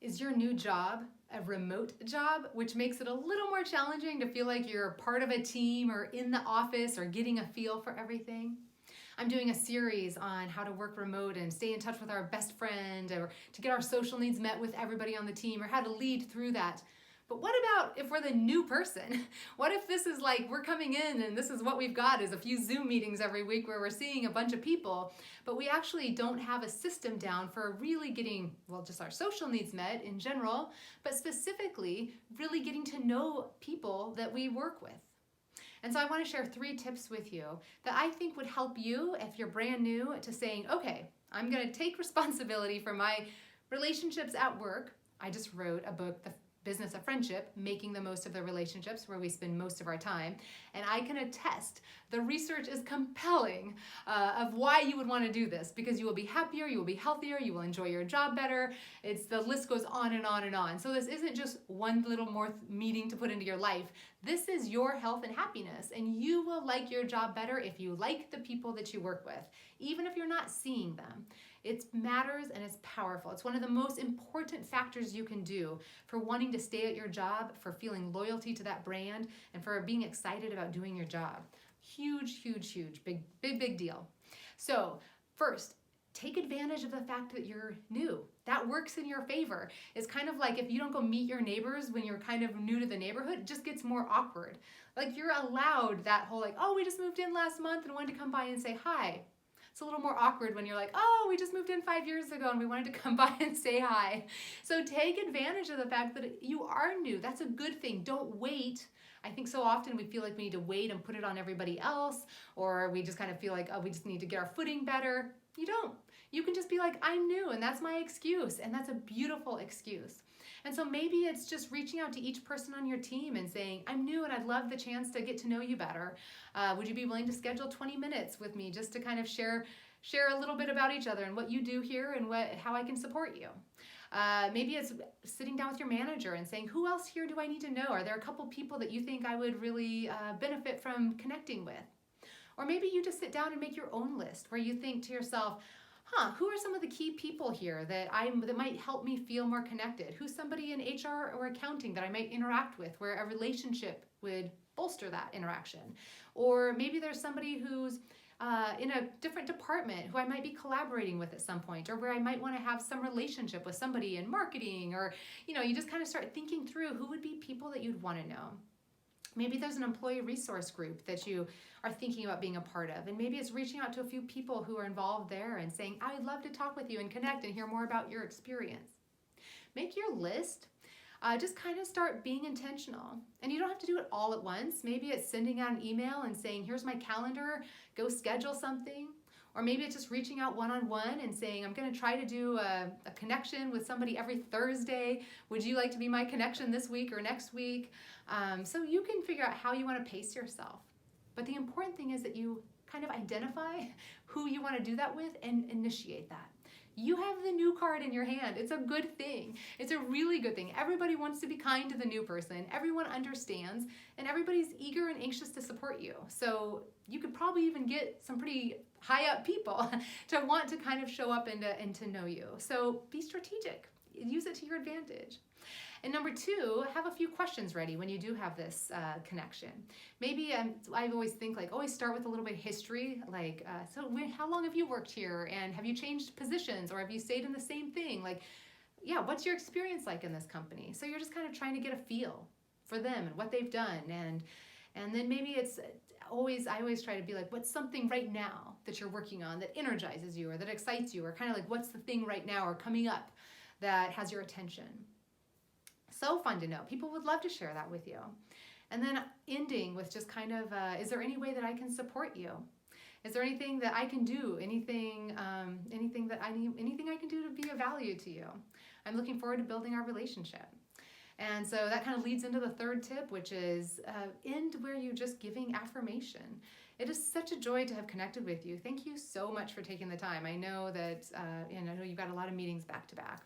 Is your new job a remote job, which makes it a little more challenging to feel like you're part of a team or in the office or getting a feel for everything? I'm doing a series on how to work remote and stay in touch with our best friend, or to get our social needs met with everybody on the team, or how to lead through that. But what about if we're the new person? What if this is like we're coming in and this is what we've got is a few Zoom meetings every week where we're seeing a bunch of people, but we actually don't have a system down for really getting, well, just our social needs met in general, but specifically really getting to know people that we work with. And so I want to share 3 tips with you that I think would help you if you're brand new to saying, okay, I'm going to take responsibility for my relationships at work. I just wrote a book, The Business of Friendship, Making the Most of the Relationships, where we spend most of our time. And I can attest, the research is compelling of why you would want to do this, because you will be happier, you will be healthier, you will enjoy your job better. The list goes on and on and on. So this isn't just one little more meeting to put into your life. This is your health and happiness, and you will like your job better if you like the people that you work with, even if you're not seeing them. It matters and it's powerful. It's one of the most important factors you can do for wanting to stay at your job, for feeling loyalty to that brand, and for being excited about doing your job. Huge, huge, huge, big, big, big deal. So first, take advantage of the fact that you're new. That works in your favor. It's kind of like if you don't go meet your neighbors when you're kind of new to the neighborhood, it just gets more awkward. Like you're allowed that whole like, oh, we just moved in last month and wanted to come by and say hi. It's a little more awkward when you're like, oh, we just moved in 5 years ago and we wanted to come by and say hi. So take advantage of the fact that you are new. That's a good thing. Don't wait. I think so often we feel like we need to wait and put it on everybody else, or we just kind of feel like, oh, we just need to get our footing better. You don't. You can just be like, I'm new, and that's my excuse, and that's a beautiful excuse. And so maybe it's just reaching out to each person on your team and saying, I'm new and I'd love the chance to get to know you better. Would you be willing to schedule 20 minutes with me just to kind of share a little bit about each other and what you do here and how I can support you? Maybe it's sitting down with your manager and saying, who else here do I need to know? Are there a couple people that you think I would really benefit from connecting with? Or maybe you just sit down and make your own list where you think to yourself, who are some of the key people here that might help me feel more connected? Who's somebody in HR or accounting that I might interact with where a relationship would bolster that interaction? Or maybe there's somebody who's in a different department who I might be collaborating with at some point, or where I might want to have some relationship with somebody in marketing, or you just kind of start thinking through who would be people that you'd want to know. Maybe there's an employee resource group that you are thinking about being a part of, and maybe it's reaching out to a few people who are involved there and saying, I would love to talk with you and connect and hear more about your experience. Make your list. Just kind of start being intentional. And you don't have to do it all at once. Maybe it's sending out an email and saying, here's my calendar, go schedule something. Or maybe it's just reaching out one-on-one and saying, I'm going to try to do a connection with somebody every Thursday. Would you like to be my connection this week or next week? So you can figure out how you want to pace yourself. But the important thing is that you kind of identify who you want to do that with and initiate that. You have the new card in your hand. It's a good thing. It's a really good thing. Everybody wants to be kind to the new person. Everyone understands, and everybody's eager and anxious to support you. So you could probably even get some pretty high up people to want to kind of show up and to know you. So be strategic. Use it to your advantage. And number 2, have a few questions ready when you do have this connection. Maybe I always think always start with a little bit of history, how long have you worked here, and have you changed positions, or have you stayed in the same thing? What's your experience like in this company? So you're just kind of trying to get a feel for them and what they've done, and then maybe I always try to be like, what's something right now that you're working on that energizes you or that excites you, or kind of like what's the thing right now or coming up that has your attention? So fun to know. People would love to share that with you. And then ending with just kind of, is there any way that I can support you? Is there anything that I can do? Anything I can do to be of value to you? I'm looking forward to building our relationship. And so that kind of leads into the 3rd tip, which is end where you're just giving affirmation. It is such a joy to have connected with you. Thank you so much for taking the time. I know that I know you've got a lot of meetings back to back.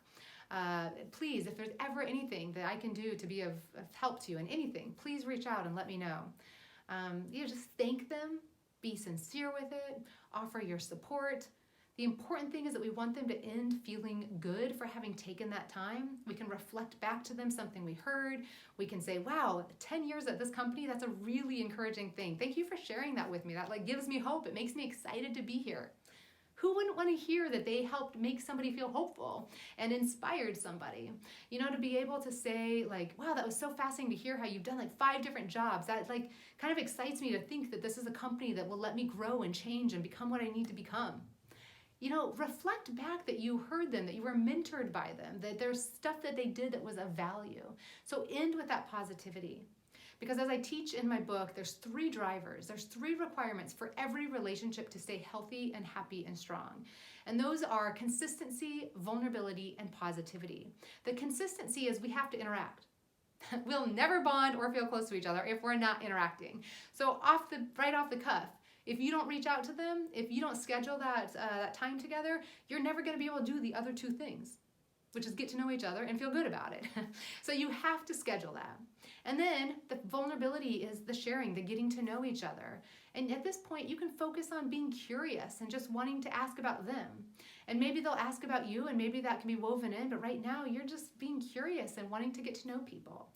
Please, if there's ever anything that I can do to be of help to you in anything, please reach out and let me know. Just thank them, be sincere with it, offer your support. The important thing is that we want them to end feeling good for having taken that time. We can reflect back to them something we heard. We can say, wow, 10 years at this company, that's a really encouraging thing. Thank you for sharing that with me. That gives me hope. It makes me excited to be here. Who wouldn't want to hear that they helped make somebody feel hopeful and inspired somebody? To be able to say wow, that was so fascinating to hear how you've done 5 different jobs. That kind of excites me to think that this is a company that will let me grow and change and become what I need to become. Reflect back that you heard them, that you were mentored by them, that there's stuff that they did that was of value. So end with that positivity. Because as I teach in my book, there's 3 drivers. There's 3 requirements for every relationship to stay healthy and happy and strong. And those are consistency, vulnerability, and positivity. The consistency is we have to interact. We'll never bond or feel close to each other if we're not interacting. So right off the cuff, if you don't reach out to them, if you don't schedule that time together, you're never going to be able to do the other 2 things, which is get to know each other and feel good about it. So you have to schedule that. And then the vulnerability is the sharing, the getting to know each other. And at this point, you can focus on being curious and just wanting to ask about them. And maybe they'll ask about you, and maybe that can be woven in, but right now you're just being curious and wanting to get to know people.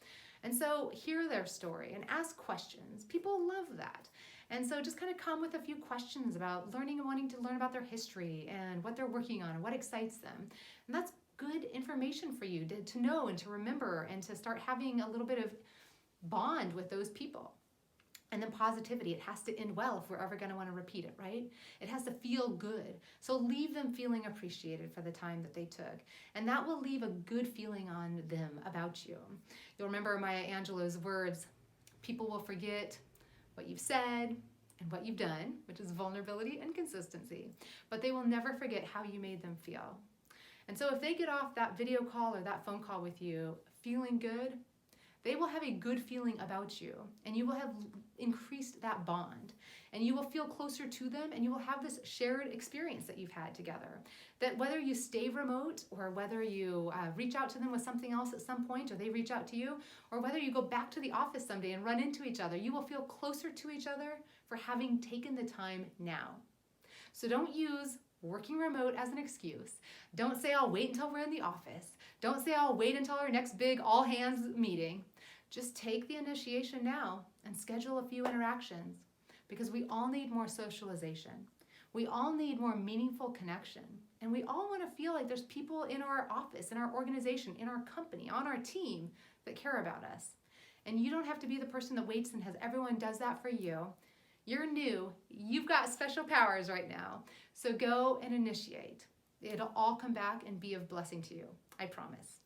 And so hear their story and ask questions. People love that. And so just kind of come with a few questions about learning and wanting to learn about their history and what they're working on and what excites them. And that's good information for you to know and to remember and to start having a little bit of bond with those people. And then positivity, it has to end well if we're ever going to want to repeat it, right? It has to feel good. So leave them feeling appreciated for the time that they took. And that will leave a good feeling on them about you. You'll remember Maya Angelou's words, people will forget what you've said and what you've done, which is vulnerability and consistency, but they will never forget how you made them feel. And so if they get off that video call or that phone call with you feeling good, they will have a good feeling about you, and you will have increased that bond, and you will feel closer to them, and you will have this shared experience that you've had together. That whether you stay remote or whether you reach out to them with something else at some point, or they reach out to you, or whether you go back to the office someday and run into each other, you will feel closer to each other for having taken the time now. So don't use working remote as an excuse. Don't say, I'll wait until we're in the office. Don't say, I'll wait until our next big all-hands meeting. Just take the initiation now and schedule a few interactions, because we all need more socialization. We all need more meaningful connection. And we all want to feel like there's people in our office, in our organization, in our company, on our team that care about us. And you don't have to be the person that waits and has everyone does that for you. You're new. You've got special powers right now. So go and initiate. It'll all come back and be of blessing to you. I promise.